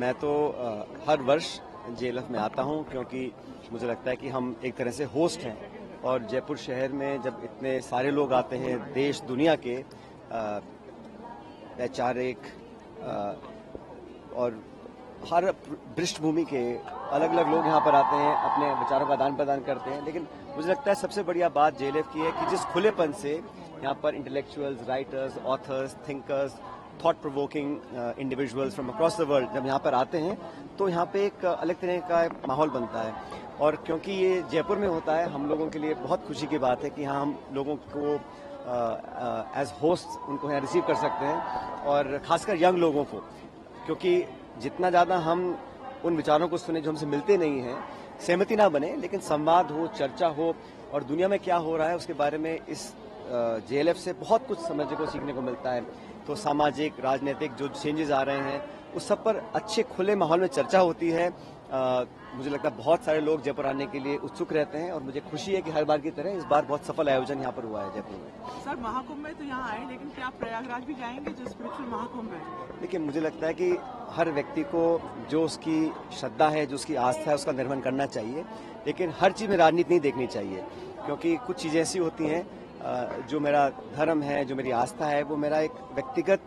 मैं तो हर वर्ष जेएलएफ में आता हूं क्योंकि मुझे लगता है कि हम एक तरह से होस्ट हैं और जयपुर शहर में जब इतने सारे लोग आते हैं देश दुनिया के वैचारिक और हर पृष्ठभूमि के अलग अलग लोग यहाँ पर आते हैं, अपने विचारों का आदान प्रदान करते हैं। लेकिन मुझे लगता है सबसे बढ़िया बात जेएलएफ की है कि जिस खुलेपन से यहाँ पर intellectuals, writers, authors, thinkers, thought provoking individuals from across the world जब यहाँ पर आते हैं तो यहाँ पे एक अलग तरह का माहौल बनता है। और क्योंकि ये जयपुर में होता है, हम लोगों के लिए बहुत खुशी की बात है कि यहाँ हम लोगों को एज होस्ट उनको यहाँ रिसीव कर सकते हैं और खासकर यंग लोगों को, क्योंकि जितना ज़्यादा हम उन विचारों को सुने जो हमसे मिलते नहीं हैं, सहमति ना बने लेकिन संवाद हो, चर्चा हो और दुनिया में क्या हो रहा है उसके बारे में इस जेएलएफ से बहुत कुछ समझने को, सीखने को मिलता है। तो सामाजिक, राजनीतिक जो चेंजेस आ रहे हैं उस सब पर अच्छे खुले माहौल में चर्चा होती है। मुझे लगता है बहुत सारे लोग जयपुर आने के लिए उत्सुक रहते हैं और मुझे खुशी है कि हर बार की तरह इस बार बहुत सफल आयोजन यहाँ पर हुआ है जयपुर में। सर, महाकुंभ में तो यहाँ आए, लेकिन क्या आप प्रयागराज भी जाएंगे जो स्पिरिचुअल महाकुंभ है? देखिए, मुझे लगता है कि हर व्यक्ति को जो उसकी श्रद्धा है, जो उसकी आस्था है, उसका निर्वहन करना चाहिए, लेकिन हर चीज में राजनीति नहीं देखनी चाहिए, क्योंकि कुछ चीजें ऐसी होती हैं जो मेरा धर्म है, जो मेरी आस्था है, वो मेरा एक व्यक्तिगत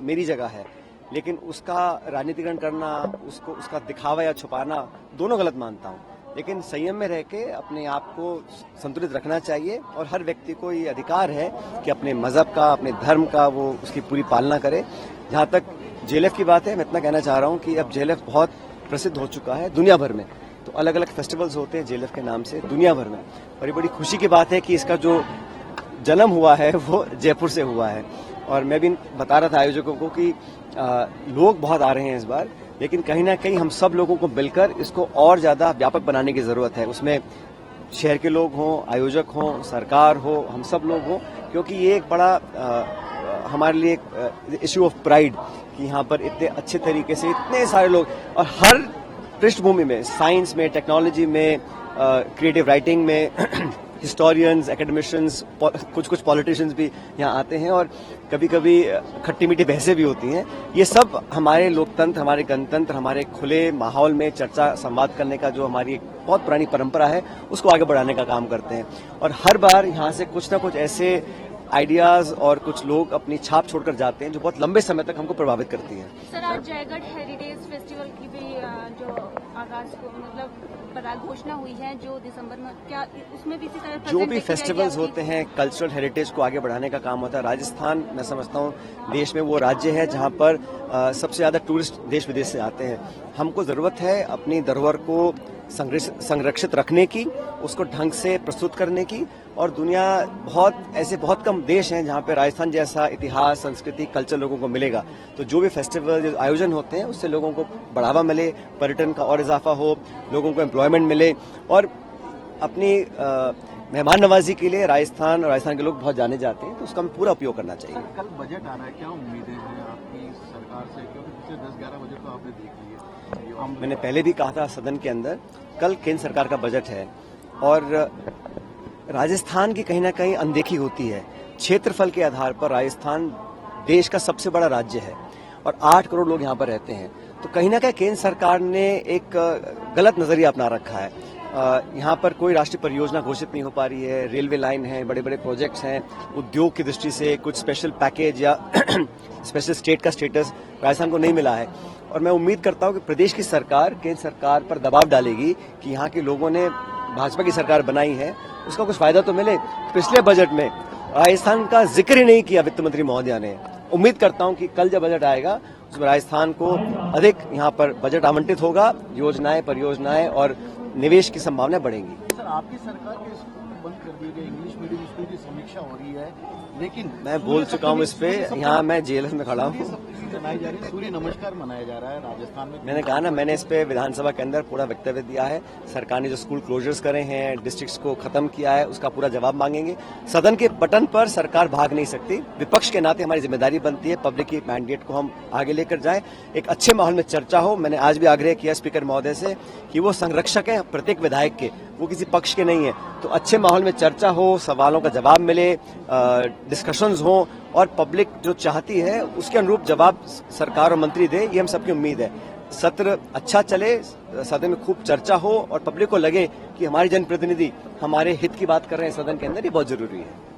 मेरी जगह है, लेकिन उसका राजनीतिकरण करना, उसका दिखावा या छुपाना दोनों गलत मानता हूँ। लेकिन संयम में रह के अपने आप को संतुलित रखना चाहिए और हर व्यक्ति को ये अधिकार है कि अपने मजहब का, अपने धर्म का वो उसकी पूरी पालना करे। जहाँ तक जेएलएफ की बात है, मैं इतना कहना चाह रहा हूँ कि अब जेएलएफ बहुत प्रसिद्ध हो चुका है दुनिया भर में। तो अलग अलग फेस्टिवल्स होते हैं जेएलएफ के नाम से दुनिया भर में, और ये बड़ी खुशी की बात है कि इसका जो जन्म हुआ है वो जयपुर से हुआ है। और मैं भी बता रहा था आयोजकों को कि लोग बहुत आ रहे हैं इस बार, लेकिन कहीं ना कहीं हम सब लोगों को मिलकर इसको और ज्यादा व्यापक बनाने की जरूरत है। उसमें शहर के लोग हों, आयोजक हों, सरकार हो, हम सब लोग हों, क्योंकि ये एक बड़ा हमारे लिए एक इश्यू ऑफ प्राइड कि यहाँ पर इतने अच्छे तरीके से इतने सारे लोग और हर पृष्ठभूमि में, साइंस में, टेक्नोलॉजी में, क्रिएटिव राइटिंग में हिस्टोरियंस, एकेडमिशियंस, कुछ पॉलिटिशियंस भी यहाँ आते हैं और कभी कभी खट्टी मीठी बहसें भी होती हैं। ये सब हमारे लोकतंत्र, हमारे गणतंत्र, हमारे खुले माहौल में चर्चा संवाद करने का जो हमारी एक बहुत पुरानी परंपरा है उसको आगे बढ़ाने का काम करते हैं। और हर बार यहाँ से कुछ ना कुछ ऐसे आइडियाज और कुछ लोग अपनी छाप छोड़कर जाते हैं जो बहुत लंबे समय तक हमको प्रभावित करती हैं। सर, आज जयगढ़ हेरिटेज फेस्टिवल की भी जो आगाज को घोषणा हुई है जो दिसंबर में, क्या उसमें भी इसी तरह जो भी फेस्टिवल्स होते हैं कल्चरल हेरिटेज को आगे बढ़ाने का काम होता है। राजस्थान, मैं समझता हूँ, देश में वो राज्य है जहाँ पर सबसे ज्यादा टूरिस्ट देश विदेश से आते हैं। हमको जरूरत है अपनी धरोहर को संरक्षित रखने की, उसको ढंग से प्रस्तुत करने की। और दुनिया बहुत कम देश हैं जहाँ पे राजस्थान जैसा इतिहास, संस्कृति, कल्चर लोगों को मिलेगा। तो जो भी फेस्टिवल आयोजन होते हैं उससे लोगों को बढ़ावा मिले, पर्यटन का और इजाफा हो, लोगों को एम्प्लॉयमेंट मिले और अपनी मेहमान नवाजी के लिए राजस्थान और राजस्थान के लोग बहुत जाने जाते हैं, तो उसका हमें पूरा उपयोग करना चाहिए। कल बजट आ रहा है, क्या उम्मीदें हैं आपकी सरकार से, क्योंकि पिछले 10-11 बजट तो आपने देख लिए। मैंने पहले भी कहा था सदन के अंदर, कल केंद्र सरकार का बजट है और राजस्थान की कहीं ना कहीं अनदेखी होती है। क्षेत्रफल के आधार पर राजस्थान देश का सबसे बड़ा राज्य है और 8 करोड़ लोग यहाँ पर रहते हैं। तो कहीं ना कहीं केंद्र सरकार ने एक गलत नजरिया अपना रखा है। यहाँ पर कोई राष्ट्रीय परियोजना घोषित नहीं हो पा रही है, रेलवे लाइन है, बड़े बड़े प्रोजेक्ट्स हैं, उद्योग की दृष्टि से कुछ स्पेशल पैकेज या स्पेशल स्टेट का स्टेटस राजस्थान को नहीं मिला है। और मैं उम्मीद करता हूँ कि प्रदेश की सरकार केंद्र सरकार पर दबाव डालेगी कि यहाँ के लोगों ने भाजपा की सरकार बनाई है, उसका कुछ फायदा तो मिले। पिछले बजट में राजस्थान का जिक्र ही नहीं किया वित्त मंत्री महोदया ने। उम्मीद करता हूं कि कल जब बजट आएगा उसमें राजस्थान को अधिक यहाँ पर बजट आवंटित होगा, योजनाएं, परियोजनाएं और निवेश की संभावनाएं बढ़ेंगी। सर, आपकी सरकार के स्कूल बंद कर दिए गए, इंग्लिश मीडियम स्कूल की समीक्षा हो रही है, लेकिन मैं बोल चुका हूँ इस पे, यहाँ मैं जेएलएफ में खड़ा हूँ। मनाई जा रही है, सूर्य नमस्कार मनाया जा रहा है राजस्थान में। मैंने कहा ना, मैंने इस पे विधानसभा के अंदर पूरा वक्तव्य दिया है। सरकार ने जो स्कूल क्लोजर्स करे हैं, डिस्ट्रिक्ट्स को खत्म किया है, उसका पूरा जवाब मांगेंगे। सदन के बटन पर सरकार भाग नहीं सकती। विपक्ष के नाते हमारी जिम्मेदारी बनती है पब्लिक की मैंडेट को हम आगे लेकर जाएं, एक अच्छे माहौल में चर्चा हो। मैंने आज भी आग्रह किया स्पीकर महोदय से कि वो संरक्षक है प्रत्येक विधायक के, वो किसी पक्ष के नहीं है। तो अच्छे माहौल में चर्चा हो, सवालों का जवाब मिले, डिस्कशंस हो और पब्लिक जो चाहती है उसके अनुरूप जवाब सरकार और मंत्री दे, ये हम सबकी उम्मीद है। सत्र अच्छा चले, सदन में खूब चर्चा हो और पब्लिक को लगे कि हमारे जनप्रतिनिधि हमारे हित की बात कर रहे हैं सदन के अंदर, ये बहुत जरूरी है।